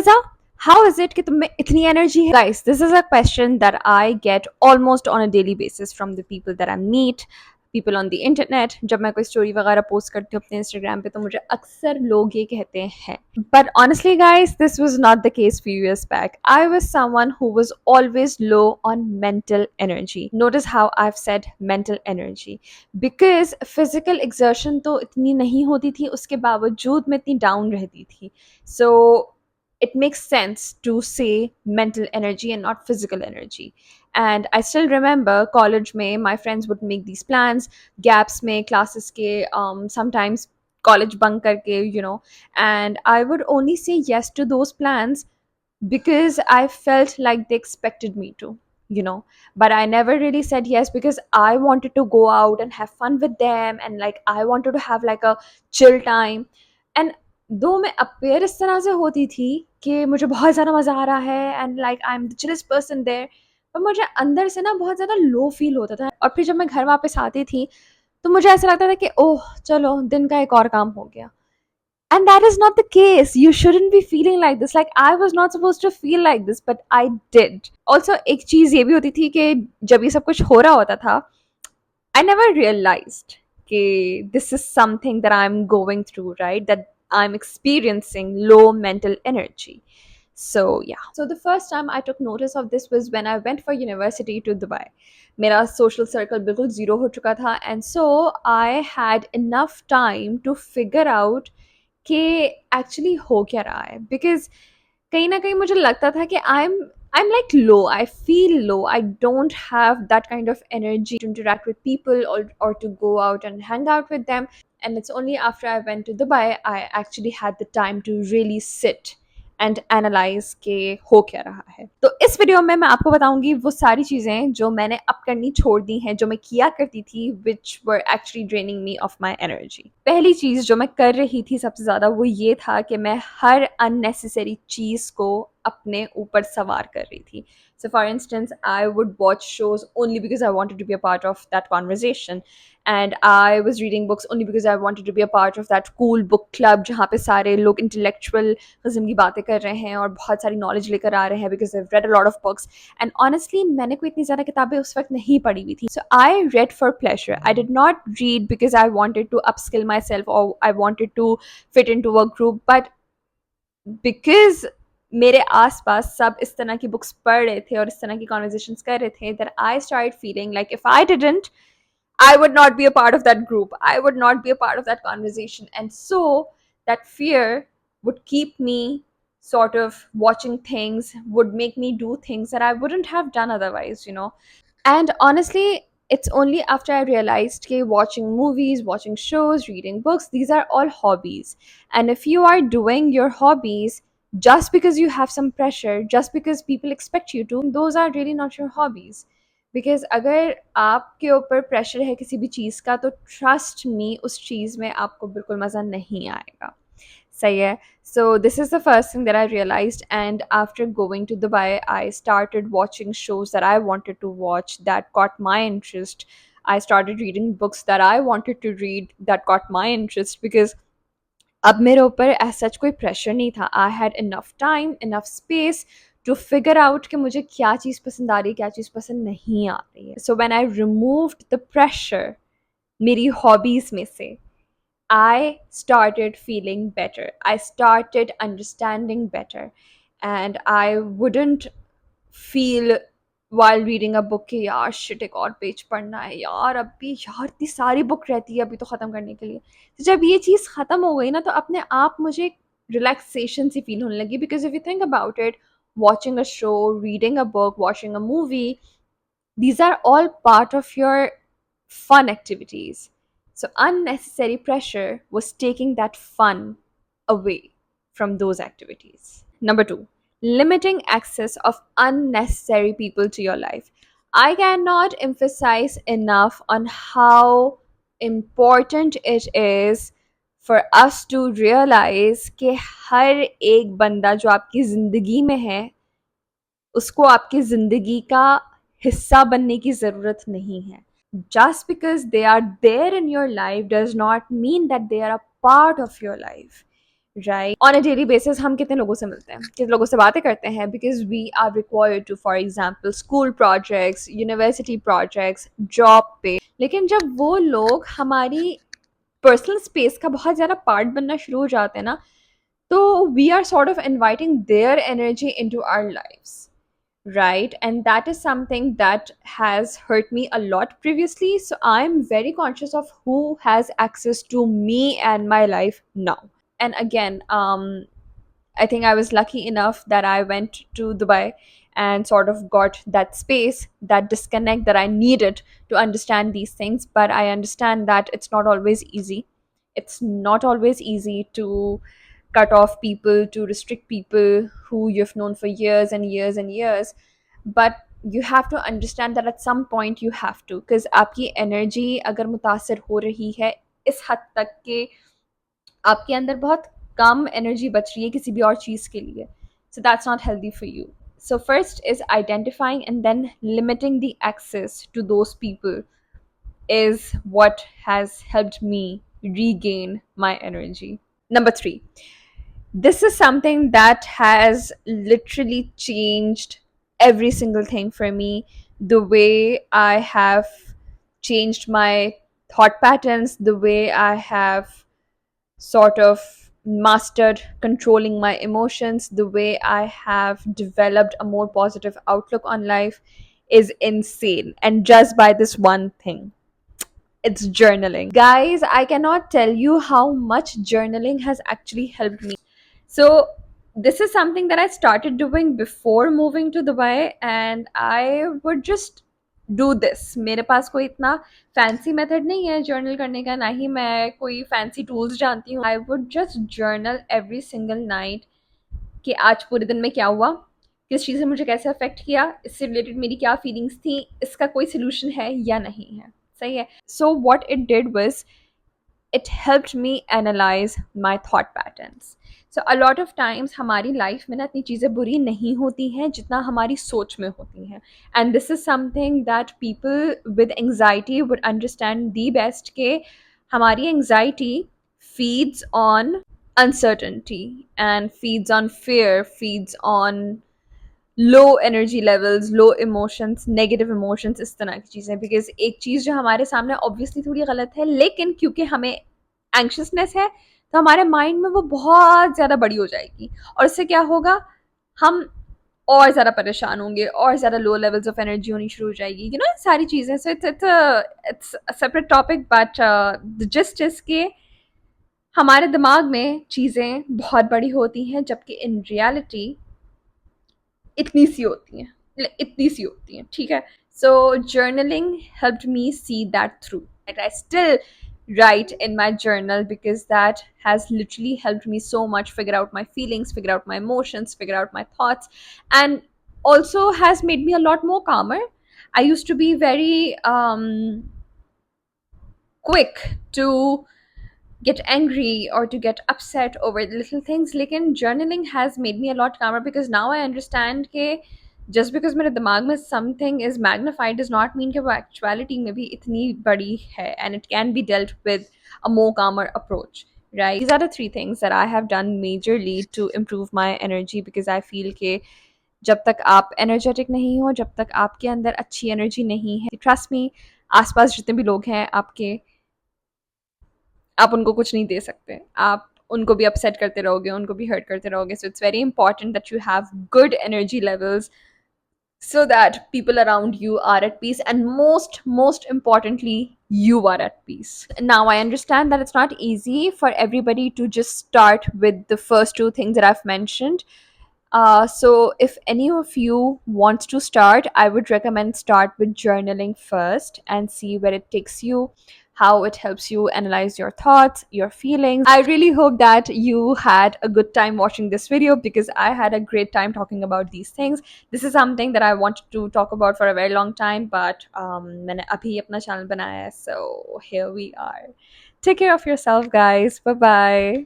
Fiza, how is it कि तुम में इतनी energy है? Guys, this is a question that I get almost on a daily basis from the people that I meet, people on the internet. जब मैं कोई story वगैरह post करती हूँ अपने Instagram पे तो मुझे अक्सर लोग ये कहते हैं. But honestly guys, this was not the case few years back. I was someone who was always low on mental energy. Notice how I've said mental energy. Because physical exertion तो इतनी नहीं होती थी, उसके बावजूद मैं इतनी down रहती थी. So it makes sense to say mental energy and not physical energy. And I still remember college mein my friends would make these plans, gaps mein classes ke, sometimes college bunk karke, and I would only say yes to those plans because I felt like they expected me to, but I never really said yes because I wanted to go out and have fun with them, and like I wanted to have like a chill time. And दो मैं appear इस तरह से होती थी कि मुझे बहुत ज़्यादा मज़ा आ रहा है and like I am the chillest person there, पर मुझे अंदर से ना बहुत ज़्यादा लो फील होता था। और फिर जब मैं घर वापस आती थी तो मुझे ऐसा लगता था कि ओह चलो दिन का एक और काम हो गया। And that is not the case. You shouldn't be feeling like this. Like I was not supposed to feel like this, but I did. Also, एक चीज ये भी होती थी कि जब ये सब कुछ हो रहा होता था, I never realized कि this is something that I'm going through, right? That I'm experiencing low mental energy. So yeah. So the first time I took notice of this was when I went for university to Dubai. मेरा social circle बिल्कुल zero हो चुका था, and so I had enough time to figure out कि actually हो क्या रहा है। बिकॉज कहीं ना कहीं मुझे लगता था कि I'm like low. I feel low. I don't have that kind of energy to interact with people or to go out and hang out with them. And it's only after I went to Dubai I actually had the time to really sit and analyse के हो क्या रहा है। तो इस video में मैं आपको बताऊंगी वो सारी चीज़ें जो मैंने अब करनी छोड़ दी हैं, जो मैं किया करती थी, which were actually draining me of my energy. पहली चीज़ जो मैं कर रही थी सबसे ज़्यादा वो ये था कि मैं हर अननेसेसरी चीज़ को अपने ऊपर सवार कर रही थी। So, for instance, I would watch shows only because I wanted to be a part of that conversation. And I was reading books only because I wanted to be a part of that cool book club जहाँ पे सारे लोग intellectual किस्म की बातें कर रहे हैं और बहुत सारी knowledge लेकर आ रहे हैं, because I've read a lot of books. And honestly, मैंने कोई इतनी ज़्यादा किताबें उस वक्त नहीं पढ़ी हुई थी. So I read for pleasure. I did not read because I wanted to upskill myself or I wanted to fit into a group, but because मेरे आसपास सब इस तरह की बुक्स पढ़ रहे थे और इस तरह की कॉन्वर्जेशंस कर रहे थे, that I started feeling like if I didn't, I would not be a part of that group. I would not be a part of that conversation. And so that fear would keep me sort of watching things, would make me do things that I wouldn't have done otherwise. And honestly, it's only after I realized that watching movies, watching shows, reading books, these are all hobbies. And if you are doing your hobbies just because you have some pressure, just because people expect you to, those are really not your hobbies. Because अगर आपके ऊपर pressure है किसी भी चीज़ का तो trust me उस चीज़ में आपको बिल्कुल मज़ा नहीं आएगा। सही है। So this is the first thing that I realized, and after going to Dubai I started watching shows that I wanted to watch that got my interest. I started reading books that I wanted to read that got my interest, because अब मेरे ऊपर as such कोई pressure नहीं था। I had enough time, enough space to figure out कि मुझे क्या चीज़ पसंद आ रही है, क्या चीज़ पसंद नहीं आ रही है। So when I removed the pressure मेरी हॉबीज़ में से, I started feeling better. I started understanding better. And I wouldn't feel while reading a book कि यार शिट एक और पेज पढ़ना है यार, अभी यार इतनी सारी बुक रहती है अभी तो ख़त्म करने के लिए। तो जब ये चीज़ ख़त्म हो गई ना तो अपने आप मुझे रिलैक्सेशन सी फील होने लगी, because if you think about it, watching a show, reading a book, watching a movie, these are all part of your fun activities. So unnecessary pressure was taking that fun away from those activities. Number 2, limiting access of unnecessary people to your life. I cannot emphasize enough on how important it is for us to realize कि हर एक बंदा जो आपकी ज़िंदगी में है उसको आपकी ज़िंदगी का हिस्सा बनने की ज़रूरत नहीं है। Just because they are there in your life does not mean that they are a part of your life. Right? On a daily basis हम कितने लोगों से मिलते हैं, कितने लोगों से बातें करते हैं, because we are required to, for example, school projects, university projects, job पे। लेकिन जब वो लोग हमारी पर्सनल स्पेस का बहुत ज़्यादा पार्ट बनना शुरू हो जाते हैं ना, तो we are sort of inviting their energy into our lives, right? And that is something that has hurt me a lot previously, so I'm very conscious of who has access to me and my life now. And again, I think I was lucky enough that I went to Dubai and sort of got that space, that disconnect that I needed to understand these things. But I understand that it's not always easy. It's not always easy to cut off people, to restrict people who you've known for years and years and years. But you have to understand that at some point you have to, because आपकी energy अगर मुतासर हो रही है इस हद तक के आपके अंदर बहुत कम एनर्जी बच रही है किसी भी और चीज़ के लिए, so that's not healthy for you. So first is identifying and then limiting the access to those people is what has helped me regain my energy. Number 3, this is something that has literally changed every single thing for me. The way I have changed my thought patterns, the way I have sort of mastered controlling my emotions, the way I have developed a more positive outlook on life is insane. And just by this one thing, it's journaling. Guys, I cannot tell you how much journaling has actually helped me. So, this is something that I started doing before moving to Dubai, and I would just do this. मेरे पास कोई इतना fancy method नहीं है journal करने का, ना ही मैं कोई फैंसी टूल्स जानती हूँ. I would just journal every single night कि आज पूरे दिन में क्या हुआ, किस चीज़ ने मुझे कैसे अफेक्ट किया, इससे रिलेटेड मेरी क्या फीलिंग्स थी, इसका कोई सोल्यूशन है या नहीं है. सही है. So what it did was it helped me analyze my thought patterns. So a lot of times हमारी लाइफ में ना इतनी चीज़ें बुरी नहीं होती हैं जितना हमारी सोच में होती हैं. And this is something that people with anxiety would understand the best, कि हमारी anxiety feeds on uncertainty and feeds on fear, feeds on low energy levels, low emotions, negative emotions, इस तरह की चीज़ें. बिकॉज एक चीज़ जो हमारे सामने ऑब्वियसली थोड़ी गलत है, लेकिन क्योंकि हमें एंक्शसनेस है तो हमारे माइंड में वो बहुत ज़्यादा बड़ी हो जाएगी, और इससे क्या होगा, हम और ज़्यादा परेशान होंगे, और ज़्यादा लो लेवल्स ऑफ एनर्जी होनी शुरू हो जाएगी, यू नो, सारी चीज़ें. So it's a separate topic, but the gist is के हमारे दिमाग में चीज़ें बहुत बड़ी होती हैं जबकि इन रियलिटी इतनी सी होती हैं, इतनी सी होती हैं. ठीक है. So journaling helped me see that through. I still write in my journal because that has literally helped me so much figure out my feelings, figure out my emotions, figure out my thoughts, and also has made me a lot more calmer. I used to be very quick to get angry or to get upset over the little things. लेकिन journaling has made me a lot calmer because now I understand कि just because मेरे दिमाग में something is magnified does not mean कि वो actuality में भी इतनी बड़ी है, and it can be dealt with a more calmer approach. Right? These are the 3 things that I have done majorly to improve my energy, because I feel कि जब तक आप energetic नहीं हो, जब तक आपके अंदर अच्छी energy नहीं है, trust me, आसपास जितने भी लोग हैं आपके, आप उनको कुछ नहीं दे सकते. आप उनको भी अपसेट करते रहोगे, उनको भी हर्ट करते रहोगे. So it's very important that you have good energy levels so that people around you are at peace, and most importantly, you are at peace. Now I understand that it's not easy for everybody to just start with the first 2 things that I've mentioned. So if any of you wants to start, I would recommend start with journaling first and see where it takes you, how it helps you analyze your thoughts, your feelings. I really hope that you had a good time watching this video, because I had a great time talking about these things. This is something that I wanted to talk about for a very long time, but मैंने अभी अपना channel बनाया है, so here we are. Take care of yourself, guys. Bye bye.